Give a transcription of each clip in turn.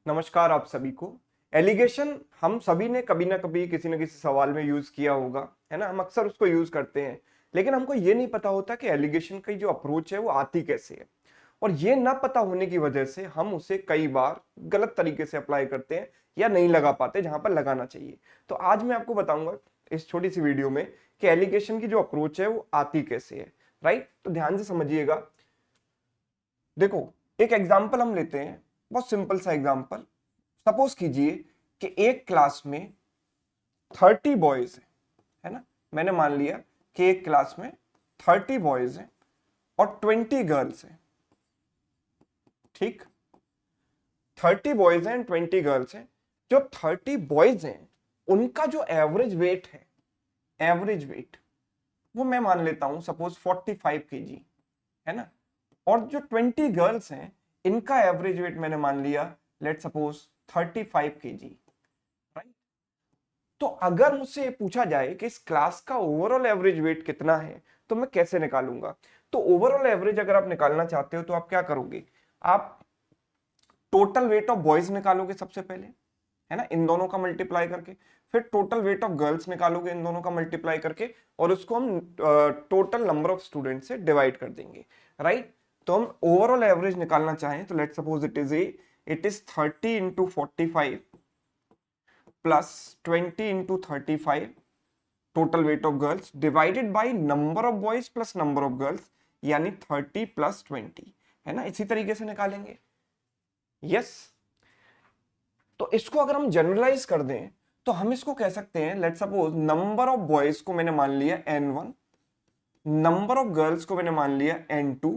नमस्कार आप सभी को। एलिगेशन हम सभी ने कभी ना कभी किसी न किसी सवाल में यूज किया होगा, है ना। हम अक्सर उसको यूज करते हैं, लेकिन हमको ये नहीं पता होता कि एलिगेशन की जो अप्रोच है वो आती कैसे है। और ये ना पता होने की वजह से हम उसे कई बार गलत तरीके से अप्लाई करते हैं या नहीं लगा पाते जहां पर लगाना चाहिए। तो आज मैं आपको बताऊंगा इस छोटी सी वीडियो में कि एलिगेशन की जो अप्रोच है वो आती कैसे है। राइट, तो ध्यान से समझिएगा। देखो, एक एग्जाम्पल हम लेते हैं, बहुत सिंपल सा एग्जाम्पल। सपोज कीजिए कि एक क्लास में 30 बॉयज है ना। मैंने मान लिया कि एक क्लास में 30 बॉयज हैं और 20 गर्ल्स हैं। ठीक, 30 बॉयज हैं एंड 20 गर्ल्स हैं। जो 30 बॉयज हैं उनका जो एवरेज वेट है, एवरेज वेट वो मैं मान लेता हूं सपोज 45 केजी, है ना। और जो 20 गर्ल्स हैं इनका एवरेज वेट मैंने मान लिया लेट सपोज 35 केजी। राइट, तो अगर मुझसे ये पूछा जाए कि इस क्लास का ओवरऑल एवरेज वेट कितना है तो मैं कैसे निकालूंगा। तो ओवरऑल एवरेज अगर आप निकालना चाहते हो तो आप क्या करोगे, आप टोटल वेट ऑफ बॉयज निकालोगे सबसे पहले, है ना, इन दोनों का मल्टीप्लाई करके। फिर टोटल वेट ऑफ गर्ल्स निकालोगे इन दोनों का मल्टीप्लाई करके, और उसको हम टोटल नंबर ऑफ स्टूडेंट से डिवाइड कर देंगे। राइट, तो हम ओवरऑल एवरेज निकालना चाहें तो let suppose it is 30 into 45 plus 20 into 35 total weight of girls divided by number of boys plus number of girls, यानी 30 प्लस 20, है ना। इसी तरीके से निकालेंगे। यस, तो इसको अगर हम जनरलाइज कर दें तो हम इसको कह सकते हैं, let suppose number of boys को मैंने मान लिया n1, नंबर ऑफ गर्ल्स को मैंने मान लिया n2,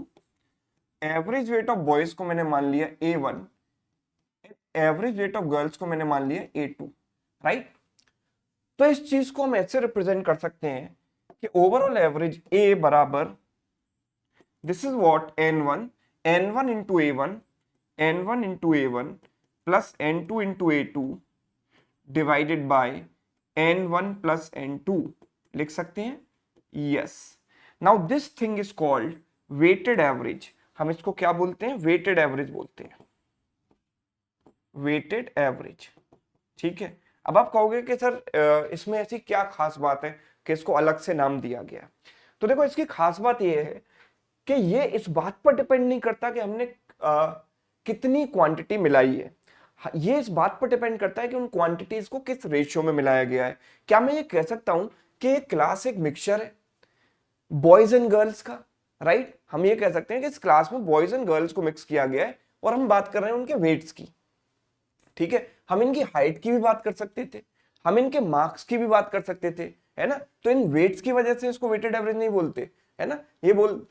average weight of boys को मैंने मान लिया a1, average weight of girls को मैंने मान लिया a2। राइट, तो इस चीज को हम ऐसे रिप्रेजेंट कर सकते हैं कि ओवरऑल एवरेज a बराबर this is what n1 into a1, n1 into a1 plus n2 into a2 divided by n1 plus n2 लिख सकते हैं। Yes, now this thing is called weighted average. हम इसको क्या बोलते हैं, वेटेड एवरेज बोलते हैं, वेटेड एवरेज। ठीक है, अब आप कहोगे कि सर इसमें ऐसी क्या खास बात है कि इसको अलग से नाम दिया गया। तो देखो, इसकी खास बात यह है कि ये इस बात पर डिपेंड नहीं करता कि हमने कितनी क्वांटिटी मिलाई है। ये इस बात पर डिपेंड करता है कि उन क्वांटिटीज को किस रेशियो में मिलाया गया है। क्या मैं ये कह सकता हूं कि क्लास एक मिक्सचर है बॉयज एंड गर्ल्स का। राइट, हम ये कह सकते हैं कि इस क्लास में बॉयज एंड गर्ल्स को मिक्स किया गया है और हम बात कर रहे हैं उनके वेट्स की। ठीक है, हम इनकी हाइट की भी बात कर सकते थे, हम इनके मार्क्स की भी बात कर सकते थे, है ना। तो इन वेट्स की वजह से इसको वेटेड एवरेज नहीं बोलते, है ना।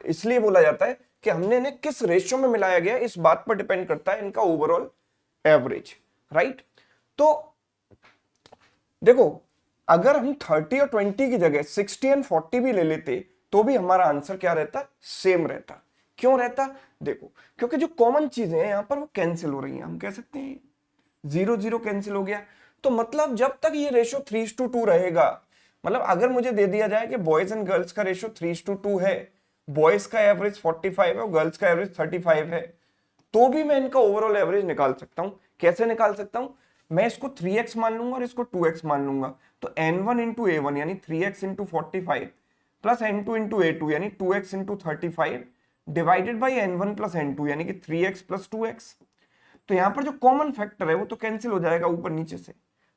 इसलिए बोला जाता है कि हमने इन्हें किस रेशियो में मिलाया गया इस बात पर डिपेंड करता है इनका ओवरऑल एवरेज। राइट, तो देखो, अगर हम 30 और 20 की जगह 60 एंड 40 भी ले लेते तो भी हमारा आंसर क्या रहता, सेम रहता। क्यों रहता, देखो, क्योंकि जो कॉमन चीजें हैं यहां पर वो कैंसिल हो रही हैं। हम कह सकते हैं 0 0 कैंसिल हो गया। तो मतलब जब तक ये रेशियो 3:2 रहेगा, मतलब अगर मुझे दे दिया जाए कि बॉयज एंड गर्ल्स का रेशियो 3:2 है, बॉयज का एवरेज 45 है और गर्ल्स का एवरेज 35 है, तो भी मैं इनका ओवरऑल एवरेज निकाल सकता हूं। कैसे निकाल सकता हूं, मैं इसको 3x मान लूंगा और इसको 2x मान लूंगा। तो n1 इंटू a1 यानी 3x into 45 plus n2 into a2 यानी 2x into 35 divided by n1 plus n2 यानी कि 3x प्लस 2x। तो यहां पर जो कॉमन फैक्टर है वो तो कैंसिल हो जाएगा ऊपर नीचे से।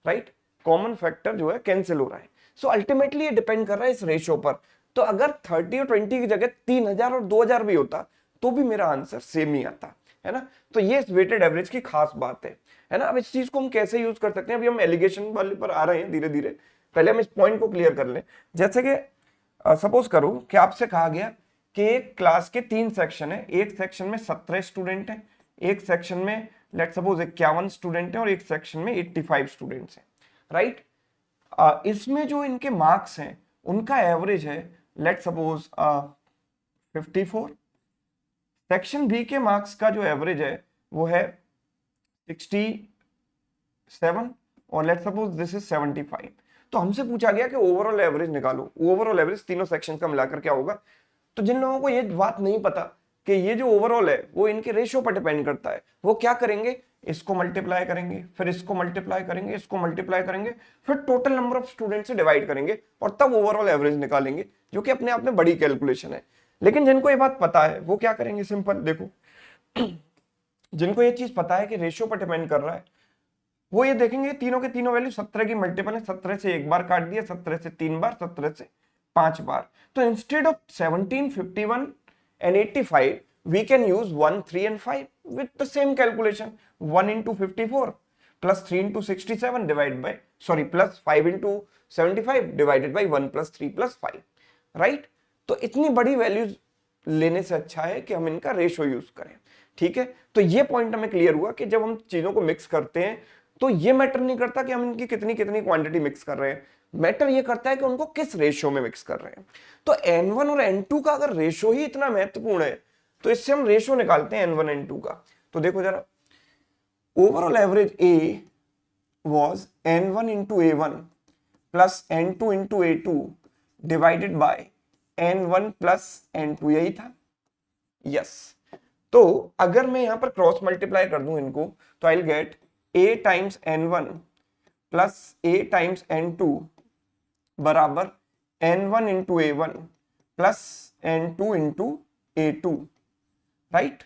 राइट, कॉमन फैक्टर जो है कैंसिल हो रहा है। सो अल्टीमेटली ये डिपेंड कर रहा है इस रेशियो पर। तो अगर 30 और 20 की जगह 3000 और 2000 भी होता तो भी मेरा आंसर सेम ही आता, है ना। तो ये इस वेटेड एवरेज की खास बात है ना। अब इस चीज को हम कैसे यूज कर सकते हैं, अभी हम एलिगेशन वाले पर आ रहे हैं धीरे धीरे। पहले हम इस पॉइंट को क्लियर कर लें। जैसे कि सपोज करो कि आपसे कहा गया कि एक क्लास के 3 सेक्शन है, एक सेक्शन में 17 स्टूडेंट हैं, एक सेक्शन में लेट सपोज 51 स्टूडेंट है और एक सेक्शन में 85 स्टूडेंट्स हैं। राइट, इसमें जो इनके मार्क्स हैं उनका एवरेज है लेट सपोज 54। सेक्शन बी के मार्क्स का जो एवरेज है वो है 67 और लेट सपोज दिस इज 75। तो हमसे पूछा गया कि ओवरऑल एवरेज निकालो। ओवरऑल एवरेज तीनों सेक्शन का मिलाकर क्या होगा। तो जिन लोगों को ये बात नहीं पता कि ये जो ओवरऑल है वो इनके रेशियो पर डिपेंड करता है, वो क्या करेंगे, इसको मल्टीप्लाई करेंगे, फिर इसको मल्टीप्लाई करेंगे, इसको मल्टीप्लाई करेंगे, फिर टोटल नंबर ऑफ स्टूडेंट से डिवाइड करेंगे और तब ओवरऑल एवरेज निकालेंगे, जो कि अपने आप में बड़ी कैलकुलेशन है। लेकिन जिनको ये बात पता है वो क्या करेंगे, सिंपल देखो, जिनको ये चीज पता है कि रेशियो पर डिपेंड कर रहा है, वो ये देखेंगे तीनों के तीनों वैल्यू 17 की मल्टीपल है, 17 से एक बार काट दिया, 17 से 3 बार, 17 से 5 बार। तो instead of 17, 51 and 85 we can use 1, 3 and 5 with the same calculation. 1 into 54 plus 3 into 67 divided by, sorry, plus 5 into 75 divided by 1 plus 3 plus 5, right? तो इतनी बड़ी वैल्यूज लेने से अच्छा है कि हम इनका रेशो यूज करें, ठीक है। तो ये पॉइंट हमें क्लियर हुआ कि जब हम चीजों को मिक्स करते हैं तो ये मैटर नहीं करता कि हम इनकी कितनी कितनी क्वांटिटी मिक्स कर रहे हैं, मैटर ये करता है कि उनको किस रेशियो में मिक्स कर रहे हैं। तो n1 और n2 का अगर रेशियो ही इतना महत्वपूर्ण है तो इससे हम रेशियो निकालते हैं n1 n2 का। तो देखो जरा, overall average A was n1 into a1 plus n2 into a2 divided by n1 plus n2, यही था, यस। तो अगर मैं यहां पर क्रॉस मल्टीप्लाई कर दूं इनको तो I will get a times n1 plus a times n2 बराबर n1 into a1 plus n2 into a2, right.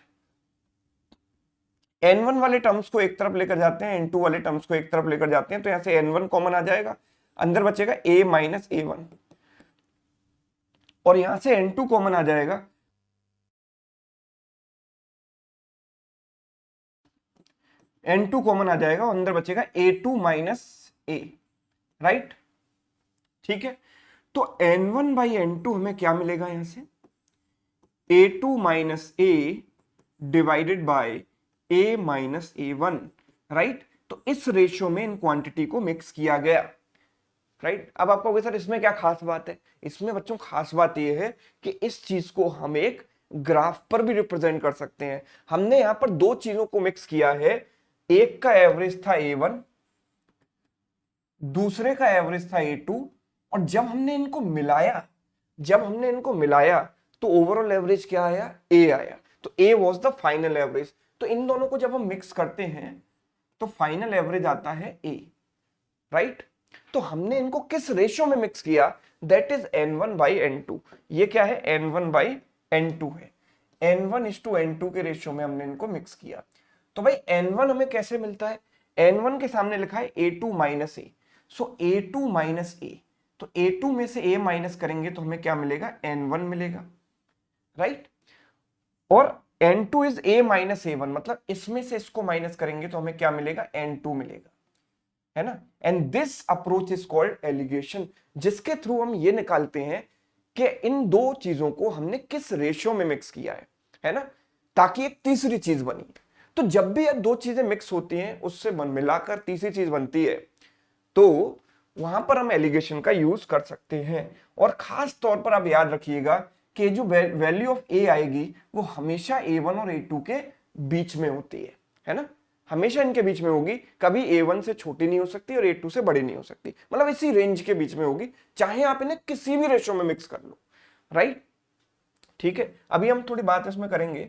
n1 वाले टर्म्स को एक तरफ लेकर जाते हैं, n2 वाले टर्म्स को एक तरफ लेकर जाते हैं, तो यहां से n1 कॉमन आ जाएगा, अंदर बचेगा a माइनस a1, और यहां से n2 कॉमन आ जाएगा, n2 कॉमन आ जाएगा और अंदर बचेगा a2 माइनस a, राइट, ठीक है। तो n1 बाई n2 हमें क्या मिलेगा, यहां से a2 minus a divided by a minus a1, right. तो इस रेशियो में इन क्वांटिटी को मिक्स किया गया, राइट। अब आप कहोगे सर इसमें क्या खास बात है, इसमें बच्चों खास बात यह है कि इस चीज को हम एक ग्राफ पर भी रिप्रेजेंट कर सकते हैं। हमने यहां पर दो चीजों को मिक्स किया है, एक का एवरेज था a1, दूसरे का एवरेज था a2, और जब हमने इनको मिलाया तो ओवरऑल एवरेज क्या आया, a आया। तो a was the final average. तो इन दोनों को जब हम मिक्स करते हैं तो फाइनल एवरेज आता है a, राइट। तो हमने इनको किस रेशियो में मिक्स किया, that is n1 by n2। ये क्या है, n1 बाई n2 है, n1 इज टू n2 के रेशियो में हमने इनको मिक्स किया। तो भाई n1 हमें कैसे मिलता है, n1 के सामने लिखा है a2 minus a, so a2 minus a, तो a2 में से a माइनस करेंगे तो हमें क्या मिलेगा, n1 मिलेगा, राइट। और n2 is a minus a1, मतलब इसमें से इसको माइनस करेंगे तो हमें क्या मिलेगा, n2 मिलेगा, है ना। And this approach is called alligation, जिसके थ्रू हम ये निकालते हैं कि इन दो चीजों को हमने किस रेशियो में मिक्स किया है ना, ताकि एक तीसरी चीज बनी। तो जब भी ये दो चीजें मिक्स होती हैं उससे मिलाकर तीसरी चीज बनती है, तो वहां पर हम एलिगेशन का यूज कर सकते हैं। और खास तौर पर आप याद रखिएगा कि जो वैल्यू ऑफ ए आएगी वो हमेशा a1 और a2 के बीच में होती है ना, हमेशा इनके बीच में होगी, कभी a1 से छोटी नहीं हो सकती और a2 से बड़ी नहीं हो सकती, मतलब इसी रेंज के बीच में होगी, चाहे आप इन्हें किसी भी रेशियो में मिक्स कर लो, राइट, ठीक है। अभी हम थोड़ी बात इसमें करेंगे,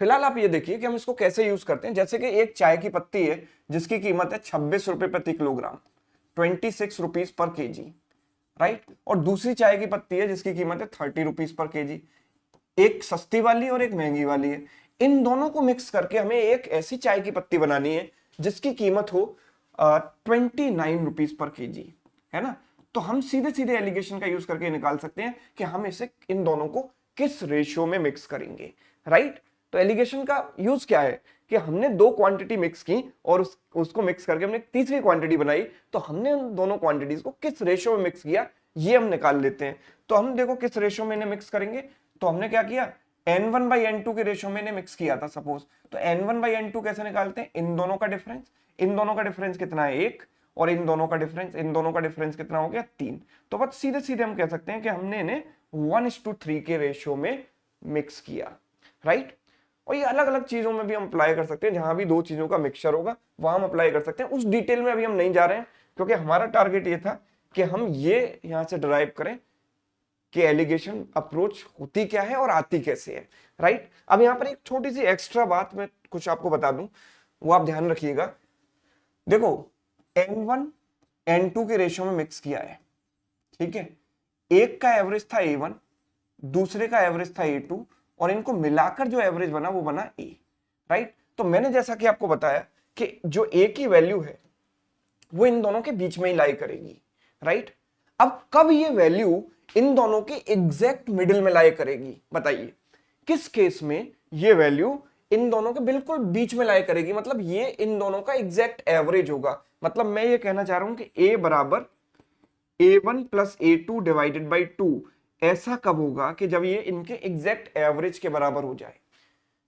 फिलहाल आप ये देखिए कि हम इसको कैसे यूज करते हैं। जैसे कि एक चाय की पत्ती है जिसकी कीमत है 26 रुपए प्रति kilogram, 26 rupees per KG, right. और दूसरी चाय की पत्ती है जिसकी कीमत है 30 रुपीज पर केजी, एक सस्ती वाली और एक महंगी वाली है। इन दोनों को मिक्स करके हमें एक ऐसी चाय की पत्ती बनानी है जिसकी कीमत हो 29 रुपीज पर केजी, है ना। तो हम सीधे सीधे एलिगेशन का यूज करके निकाल सकते हैं कि हम इसे इन दोनों को किस रेशियो में मिक्स करेंगे, राइट। तो एलिगेशन का यूज क्या है कि हमने दो क्वांटिटी मिक्स की और उसको मिक्स करके हमने एक तीसरी क्वांटिटी बनाई, तो हमने उन दोनों क्वांटिटीज को किस रेशियो में मिक्स किया ये हम निकाल लेते हैं। तो हम देखो किस रेशियो में इन्हें मिक्स करेंगे, तो हमने क्या किया, n1 बाई n2 के रेशियो में इन्हें मिक्स किया था सपोज, तो n1 बाई n2 कैसे निकालते हैं, इन दोनों का डिफरेंस कितना है, 1, और इन दोनों का डिफरेंस कितना हो गया, 3। तो बस सीधे सीधे हम कह सकते हैं कि हमने इन्हें 1:3 के रेशियो में मिक्स किया, राइट। और ये अलग अलग चीजों में भी हम अप्लाई कर सकते हैं, जहां भी दो चीजों का मिक्सचर होगा वहां हम अप्लाई कर सकते हैं। उस डिटेल में अभी हम नहीं जा रहे हैं क्योंकि हमारा टारगेट ये था कि हम ये यहां से डिराइव करें कि एलिगेशन अप्रोच होती क्या है और आती कैसे है, राइट। अब यहां पर एक छोटी सी एक्स्ट्रा बात मैं कुछ आपको बता दूं, वो आप ध्यान रखिएगा। देखो N1 N2 के रेशियो में मिक्स किया है, ठीक है, एक का एवरेज था A1, दूसरे का एवरेज था A2, और इनको मिलाकर जो एवरेज बना वो बना A, राइट। तो मैंने जैसा कि आपको बताया कि जो A की वैल्यू है वो इन दोनों के बीच में ही लाई करेगी, राइट। अब कब ये वैल्यू इन दोनों के एग्जैक्ट मिडिल में लाई करेगी, बताइए किस केस में ये वैल्यू इन दोनों के बिल्कुल बीच में लाई करेगी, मतलब ये इन दोनों का एग्जैक्ट एवरेज होगा। मतलब मैं ये कहना चाह रहा हूं कि A बराबर A1 plus A2 divided by 2, ऐसा कब होगा कि जब ये इनके एग्जैक्ट एवरेज के बराबर हो जाए।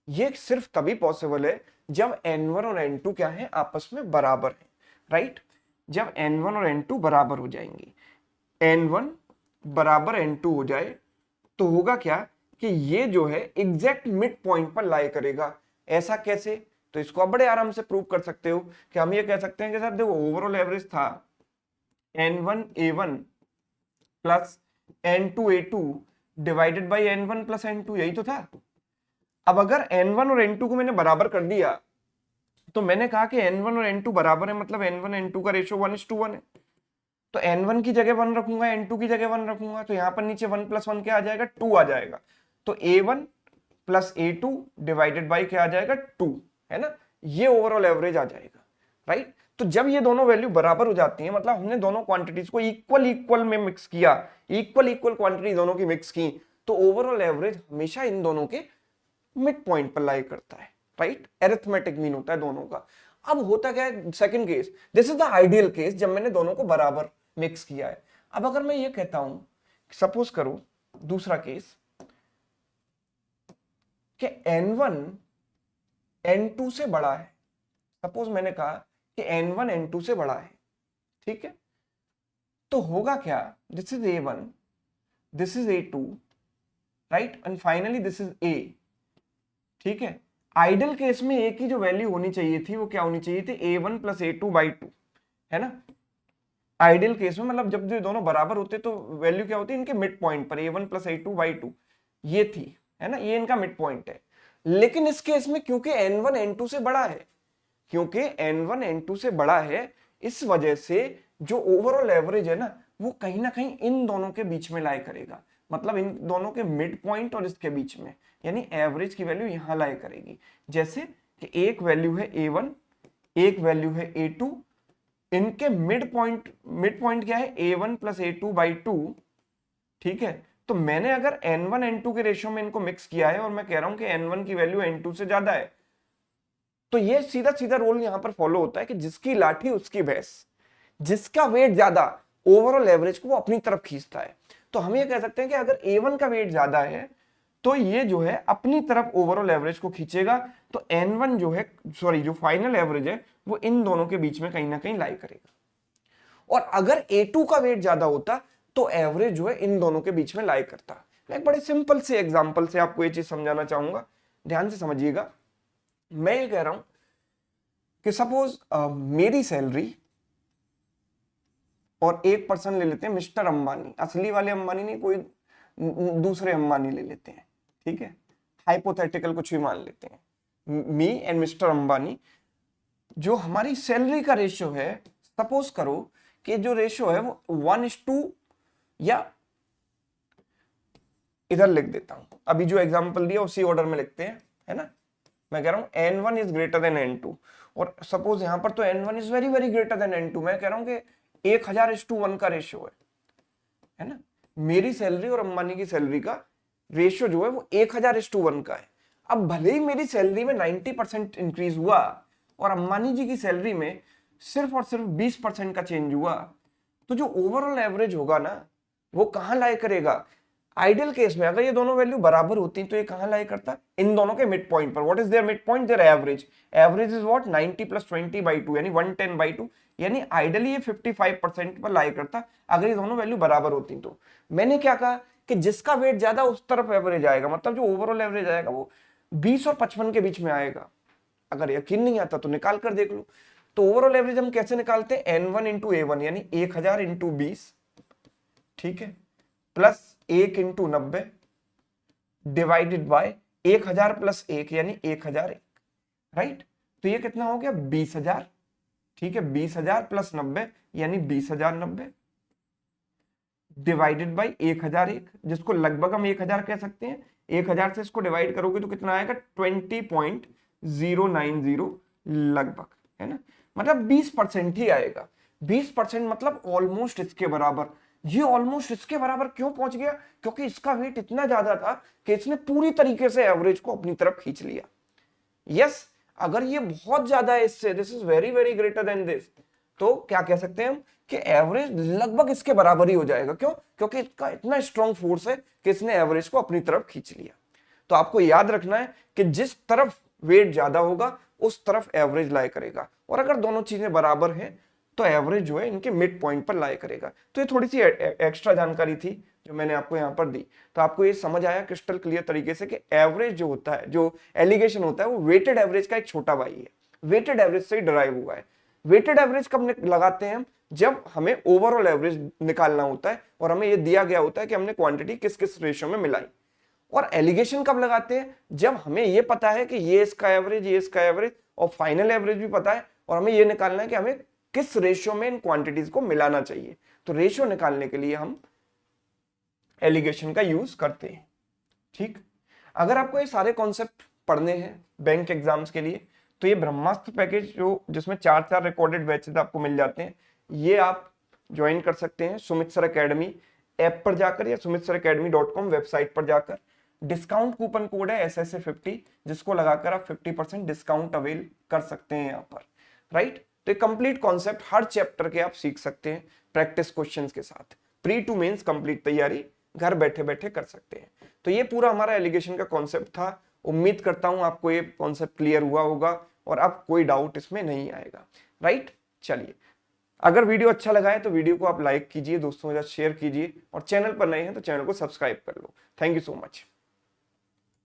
ये सिर्फ तभी पॉसिबल है जब N1 और N2 क्या है, आपस में बराबर है, राइट। जब N1 और N2 बराबर हो जाएंगे, N1 बराबर N2 हो जाए तो होगा क्या कि ये जो है एग्जैक्ट मिड पॉइंट पर लाई करेगा। ऐसा कैसे, तो इसको आप बड़े आराम से प्रूव कर सकते हो कि हम ये कह सकते हैं कि सर देखो ओवरऑल एवरेज था N1 A1 plus N2 A2 divided by N1 plus N2, यही तो था। अब अगर N1 और N2 को मैंने बराबर कर दिया तो मैंने कहा कि N1 और N2 बराबर है, मतलब N1 N2 का रेशियो 1:1 है। तो N1 की जगह 1 रखूंगा, N2 की जगह 1 रखूंगा, तो यहां पर नीचे 1 प्लस 1 क्या आ जाएगा, 2 आ जाएगा। तो A1 plus A2 divided by क्या आ जाएगा, 2, है ना। ये ओवरऑल एवरेज आ जाएगा, राइट। तो जब ये दोनों वैल्यू बराबर हो जाती है, मतलब हमने दोनों क्वांटिटीज को इक्वल इक्वल में मिक्स किया, इक्वल इक्वल क्वांटिटी दोनों की मिक्स की, तो ओवरऑल एवरेज हमेशा इन दोनों के मिड पॉइंट पर लाई करता है, राइट। एरिथमेटिक मीन होता है दोनों का। अब होता क्या है, second case, this is the ideal case जब मैंने दोनों को बराबर मिक्स किया है। अब अगर मैं ये कहता हूं, सपोज करो दूसरा केस कि N1 N2 से बड़ा है। सपोज मैंने कहा कि N1 N2 से बड़ा है, ठीक है। तो होगा क्या, this is A1, this is A2, right, and finally this is A, ठीक है। आइडल केस में A की जो वैल्यू होनी चाहिए थी वो क्या होनी चाहिए थी, A1 प्लस A2 बाई 2, है ना। आइडियल केस में मतलब जब ये दोनों बराबर होते तो वैल्यू क्या होती है इनके मिड पॉइंट पर, A1 प्लस A2 बाई 2, ये थी, है ना, ये इनका मिड पॉइंट है। लेकिन इस केस में क्योंकि N1 N2 से बड़ा है, क्योंकि N1 N2 से बड़ा है, इस वजह से जो ओवरऑल एवरेज है ना वो कहीं ना कहीं इन दोनों के बीच में लाई करेगा, मतलब इन दोनों के मिड पॉइंट और इसके बीच में, यानी एवरेज की वैल्यू यहां लाई करेगी। जैसे कि एक वैल्यू है A1, एक वैल्यू है A2, इनके मिड पॉइंट क्या है, A1 प्लस A2 बाई 2, ठीक है। तो मैंने अगर N1 N2 के रेशियो में इनको मिक्स किया है और मैं कह रहा हूं कि N1 की वैल्यू N2 से ज्यादा है, तो ये सीधा सीधा रूल यहां पर फॉलो होता है कि जिसकी लाठी उसकी भैंस, जिसका वेट ज्यादा ओवरऑल एवरेज को वो अपनी तरफ खींचता है। तो हम ये कह सकते हैं कि अगर A1 का वेट ज्यादा है तो ये जो है अपनी तरफ ओवरऑल एवरेज को खींचेगा, तो N1 जो है, सॉरी, जो फाइनल एवरेज है वो इन दोनों के बीच में कहीं ना कहीं लाई करेगा। और अगर A2 का वेट ज्यादा होता तो एवरेज जो है इन दोनों के बीच में लाई करता। मैं एक बड़े सिंपल से एग्जांपल से आपको ये चीज समझाना चाहूंगा, ध्यान से समझिएगा। मैं ये कह रहा हूं कि सपोज मेरी सैलरी और एक पर्सन ले लेते हैं मिस्टर अंबानी, असली वाले अंबानी नहीं, कोई दूसरे अंबानी ले लेते हैं, ठीक है, हाइपोथेटिकल कुछ भी मान लेते हैं, मी एंड मिस्टर अंबानी। जो हमारी सैलरी का रेशियो है, सपोज करो कि जो रेशियो है वो 1:2, या इधर लिख देता हूं, अभी जो एग्जांपल दिया उसी ऑर्डर में लिखते हैं, है ना। मैं कह रहा हूं N1 is greater than N2, और सपोज यहां पर तो N1 is very very greater than N2, मैं कह रहा हूं कि 1000:1 का रेशियो है ना। मेरी सैलरी और अंबानी की सैलरी का रेशियो जो है वो 1000:1 का है। अब भले ही मेरी सैलरी में 90% इंक्रीज हुआ और अंबानी जी की सैलरी में सिर्फ और सिर्फ 20% का चेंज हुआ, तो जो ओवरऑल एवरेज होगा ना वो कहां लाई करेगा। आइडियल केस में अगर ये दोनों वैल्यू बराबर होती तो ये कहां लाई करता, इन दोनों के मिड पॉइंट पर। What is their mid point, their average. Average is what, 90 plus 20 by 2, यानी 110/2, यानी आइडियली ये 55% पर लाई करता अगर ये दोनों वैल्यू बराबर होती। तो मैंने क्या कहा कि जिसका वेट ज्यादा उस तरफ एवरेज आएगा, मतलब जो ओवरऑल एवरेज आएगा वो 20 और 55 के बीच में आएगा। अगर यकीन नहीं आता तो निकाल कर देख लो। तो ओवरऑल एवरेज हम कैसे निकालते हैं, N1 इंटू A1 यानी 1000 इंटू 20, ठीक है, plus 1 into 90 divided by 1000 plus 1 यानी 1001, राइट। तो ये कितना हो गया 20,000, ठीक है, 20,000 प्लस 90 यानी 20,090 डिवाइडेड बाई 1,001, जिसको लगभग हम 1,000 कह सकते हैं। 1,000 से इसको डिवाइड करोगे तो कितना आएगा 20.090 लगभग, है ना, मतलब 20% ही आएगा। 20% मतलब ऑलमोस्ट इसके बराबर। ये ऑलमोस्ट इसके बराबर क्यों पहुंच गया? क्योंकि इसका वेट इतना ज्यादा था कि इसने पूरी तरीके से एवरेज को अपनी तरफ खींच लिया। यस, अगर ये बहुत ज्यादा है इससे, this is very very greater than this, तो क्या कह सकते हैं हम कि एवरेज लगभग इसके बराबर ही हो जाएगा। क्यों? क्योंकि इसका इतना स्ट्रॉन्ग फोर्स है कि इसने एवरेज को अपनी तरफ खींच लिया। तो आपको याद रखना है कि जिस तरफ वेट ज्यादा होगा उस तरफ एवरेज लाई करेगा, और अगर दोनों चीजें बराबर हैं तो एवरेज जो है इनके मिड पॉइंट पर लाई करेगा। तो ये थोड़ी सी एक्स्ट्रा जानकारी थी जो मैंने आपको यहाँ पर दी। तो आपको ये समझ आया क्रिस्टल क्लियर तरीके से कि एवरेज जो होता है, जो एलिगेशन होता है, वो वेटेड एवरेज का एक छोटा भाई है। वेटेड एवरेज से ही डराइव हुआ है। वेटेड एवरेज कब लगाते हैं हम? जब हमें ओवरऑल एवरेज निकालना होता है और हमें ये दिया गया होता है कि हमने क्वांटिटी किस किस रेशियो में मिलाई। और एलिगेशन कब लगाते हैं? जब हमें ये पता है कि ये इसका एवरेज, ये इसका एवरेज, और फाइनल एवरेज भी पता है, और हमें ये निकालना है कि हमें किस रेशियो में इन क्वांटिटीज को मिलाना चाहिए। तो रेशियो निकालने के लिए हम एलिगेशन का यूज करते हैं। ठीक, अगर आपको ये सारे कॉन्सेप्ट पढ़ने हैं बैंक एग्जाम्स के लिए, तो ये ब्रह्मास्त्र पैकेज जो जिसमें 4 रिकॉर्डेड बैचेस आपको मिल जाते हैं, ये आप ज्वाइन कर सकते हैं सुमित सर अकेडमी ऐप पर जाकर या sumitsarakademy.com वेबसाइट पर जाकर। डिस्काउंट कूपन कोड है SSA50, जिसको लगाकर आप 50% डिस्काउंट अवेल कर सकते हैं यहाँ पर, राइट। तो कंप्लीट कॉन्सेप्ट हर चैप्टर के आप सीख सकते हैं प्रैक्टिस क्वेश्चंस के साथ। प्री टू मेंस कंप्लीट तैयारी घर बैठे बैठे कर सकते हैं। तो ये पूरा हमारा एलिगेशन का कॉन्सेप्ट था। उम्मीद करता हूं आपको ये कॉन्सेप्ट क्लियर हुआ होगा और अब कोई डाउट इसमें नहीं आएगा, राइट। चलिए, अगर वीडियो अच्छा लगा है तो वीडियो को आप लाइक कीजिए, दोस्तों के साथ शेयर कीजिए, और चैनल पर नए हैं तो चैनल को सब्सक्राइब कर लो। Thank you so much.